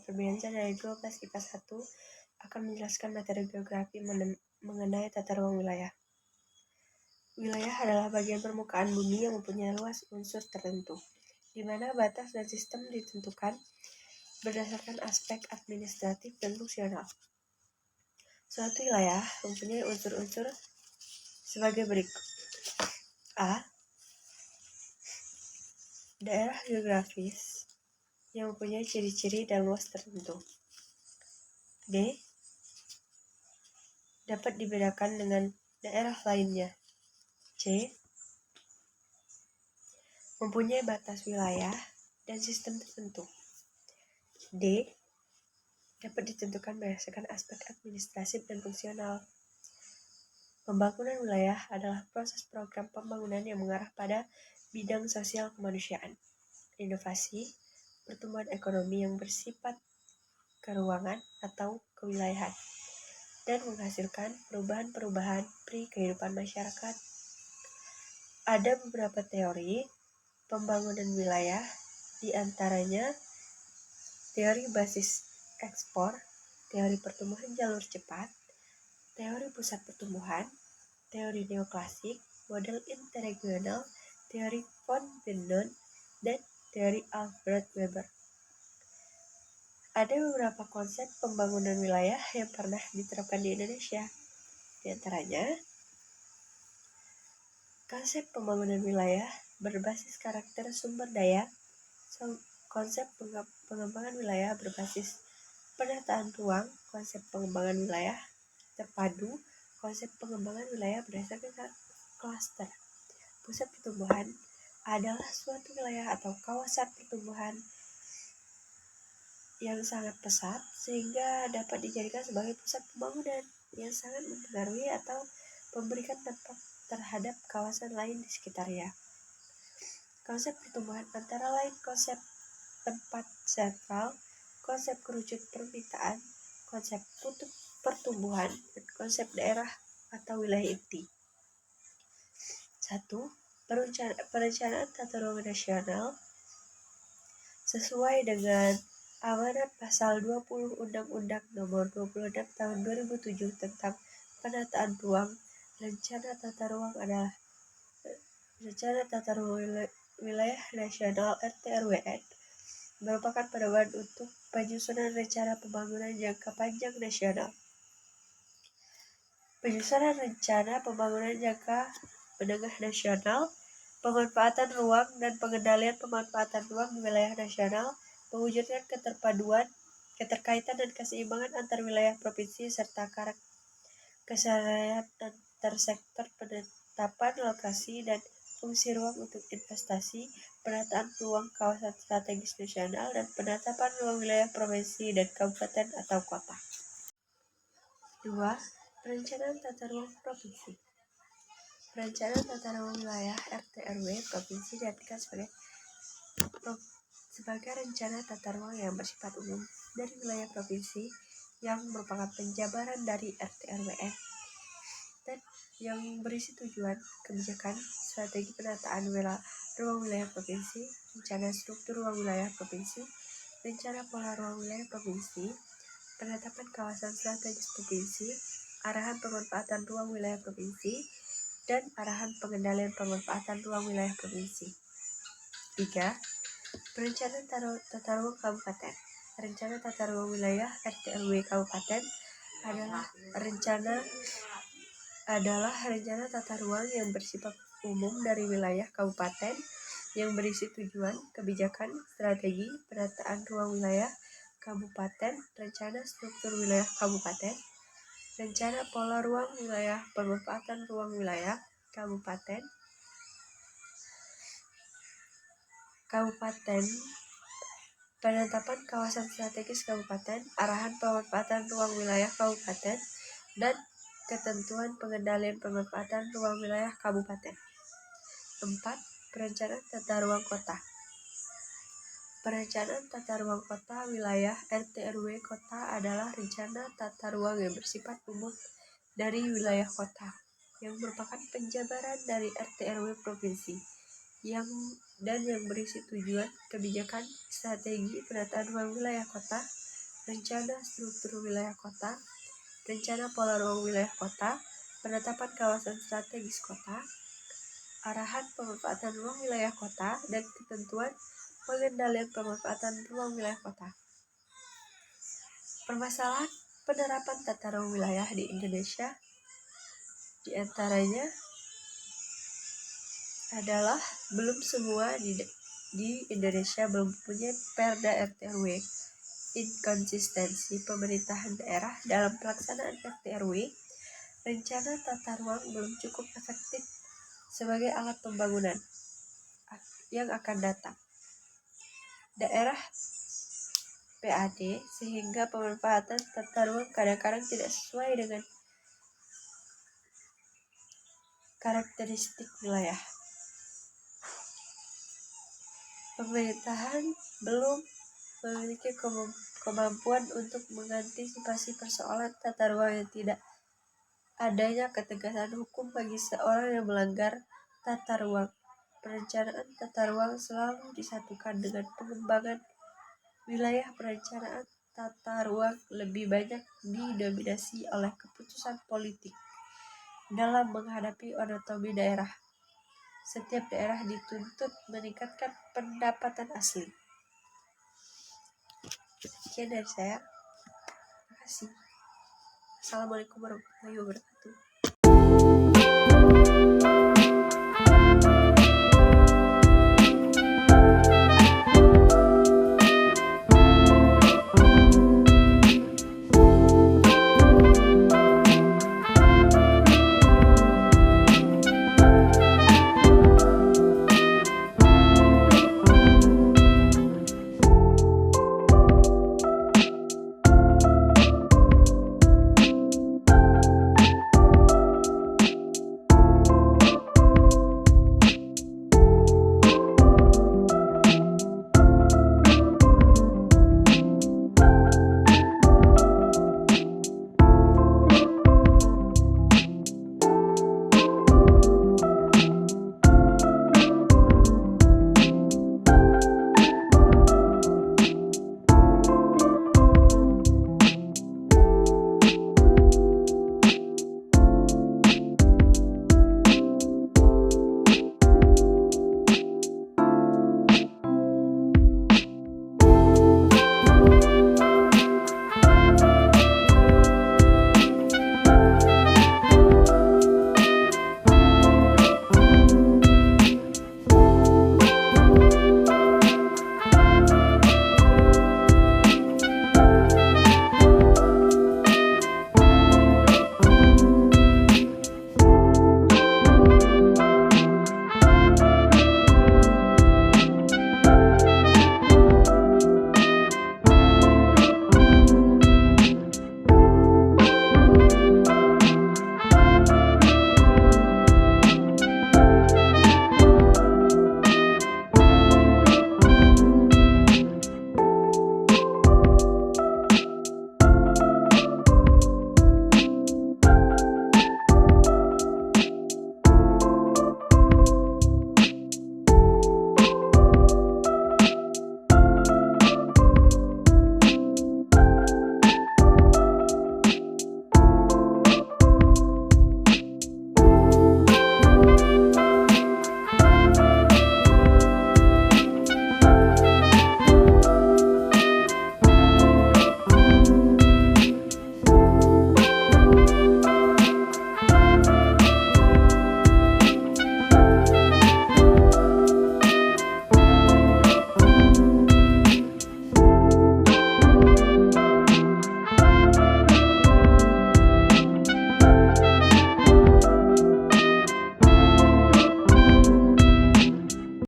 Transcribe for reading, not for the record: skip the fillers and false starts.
Febriansyah dari 12 IPA 1 akan menjelaskan materi geografi mengenai tata ruang wilayah. Wilayah adalah bagian permukaan bumi yang mempunyai luas unsur tertentu, di mana batas dan sistem ditentukan berdasarkan aspek administratif dan fungsional. Suatu wilayah mempunyai unsur-unsur sebagai berikut. A. Daerah geografis yang mempunyai ciri-ciri dan luas tertentu. B. Dapat dibedakan dengan daerah lainnya. C. Mempunyai batas wilayah dan sistem tertentu. D. Dapat ditentukan berdasarkan aspek administratif dan fungsional. Pembangunan wilayah adalah proses program pembangunan yang mengarah pada bidang sosial kemanusiaan, inovasi, pertumbuhan ekonomi yang bersifat keruangan atau kewilayahan, dan menghasilkan perubahan-perubahan pri kehidupan masyarakat. Ada beberapa teori pembangunan wilayah, di antaranya teori basis ekspor, teori pertumbuhan jalur cepat, teori pusat pertumbuhan, teori neoklasik, model interregional, teori von Vernon, dan teori Alfred Weber. Ada beberapa konsep pembangunan wilayah yang pernah diterapkan di Indonesia. Di antaranya, konsep pembangunan wilayah berbasis karakter sumber daya, konsep pengembangan wilayah berbasis penataan ruang, konsep pengembangan wilayah terpadu, konsep pengembangan wilayah berdasarkan klaster. Pusat pertumbuhan adalah suatu wilayah atau kawasan pertumbuhan yang sangat pesat sehingga dapat dijadikan sebagai pusat pembangunan yang sangat mempengaruhi atau memberikan dampak terhadap kawasan lain di sekitarnya. Konsep pertumbuhan antara lain konsep tempat sentral, konsep kerucut permintaan, konsep kutub pertumbuhan, dan konsep daerah atau wilayah inti. 1. Perencanaan tata ruang nasional sesuai dengan Amanat Pasal 20 Undang-Undang Nomor 26 Tahun 2007 tentang Penataan Ruang. Rencana tata ruang adalah Rencana Tata Ruang Wilayah Nasional (RT-RWN) merupakan pedoman untuk penyusunan rencana pembangunan jangka panjang nasional. Penyusunan rencana pembangunan jangka menengah nasional, pemanfaatan ruang dan pengendalian pemanfaatan ruang di wilayah nasional, mewujudkan keterpaduan, keterkaitan dan keseimbangan antar wilayah provinsi serta kesetaraan antar sektor, penetapan lokasi dan fungsi ruang untuk investasi, penataan ruang kawasan strategis nasional, dan penetapan ruang wilayah provinsi dan kabupaten atau kota. 2. Perencanaan tata ruang provinsi. Perencanaan tata ruang wilayah RT/RW provinsi diartikan sebagai rencana tata ruang yang bersifat umum dari wilayah provinsi yang merupakan penjabaran dari RT/RWN dan yang berisi tujuan, kebijakan, strategi penataan ruang wilayah provinsi, rencana struktur ruang wilayah provinsi, rencana pola ruang wilayah provinsi, penetapan kawasan strategis provinsi, arahan pemanfaatan ruang wilayah provinsi, dan arahan pengendalian pemanfaatan ruang wilayah provinsi. 3. Perencanaan tata ruang kabupaten. Rencana tata ruang wilayah RT/RW kabupaten adalah rencana tata ruang yang bersifat umum dari wilayah kabupaten yang berisi tujuan, kebijakan, strategi, penataan ruang wilayah kabupaten, rencana struktur wilayah kabupaten, rencana pola ruang wilayah, pemanfaatan ruang wilayah kabupaten, penetapan kawasan strategis kabupaten, arahan pemanfaatan ruang wilayah kabupaten, dan ketentuan pengendalian pemanfaatan ruang wilayah kabupaten. 4. Perencanaan tata ruang kota. Perencanaan tata ruang kota wilayah RT/RW kota adalah rencana tata ruang yang bersifat umum dari wilayah kota, yang merupakan penjabaran dari RT/RW provinsi, yang berisi tujuan, kebijakan, strategi, penataan ruang wilayah kota, rencana struktur wilayah kota, rencana pola ruang wilayah kota, penetapan kawasan strategis kota, arahan pemanfaatan ruang wilayah kota, dan ketentuan pengendalian pemanfaatan ruang wilayah kota. Permasalahan penerapan tata ruang wilayah di Indonesia di antaranya adalah belum semua di Indonesia belum punya Perda RT/RW, inkonsistensi pemerintahan daerah dalam pelaksanaan RT/RW, rencana tata ruang belum cukup efektif sebagai alat pembangunan yang akan datang. Daerah PAD sehingga pemanfaatan tata ruang kadang-kadang tidak sesuai dengan karakteristik wilayah. Pemerintahan belum memiliki kemampuan untuk mengantisipasi persoalan tata ruang yang tidak adanya ketegasan hukum bagi seorang yang melanggar tata ruang. Perencanaan tata ruang selalu disatukan dengan pengembangan wilayah. Perencanaan tata ruang lebih banyak didominasi oleh keputusan politik dalam menghadapi otonomi daerah. Setiap daerah dituntut meningkatkan pendapatan asli. Sekian dari saya. Terima kasih. Assalamualaikum warahmatullahi wabarakatuh.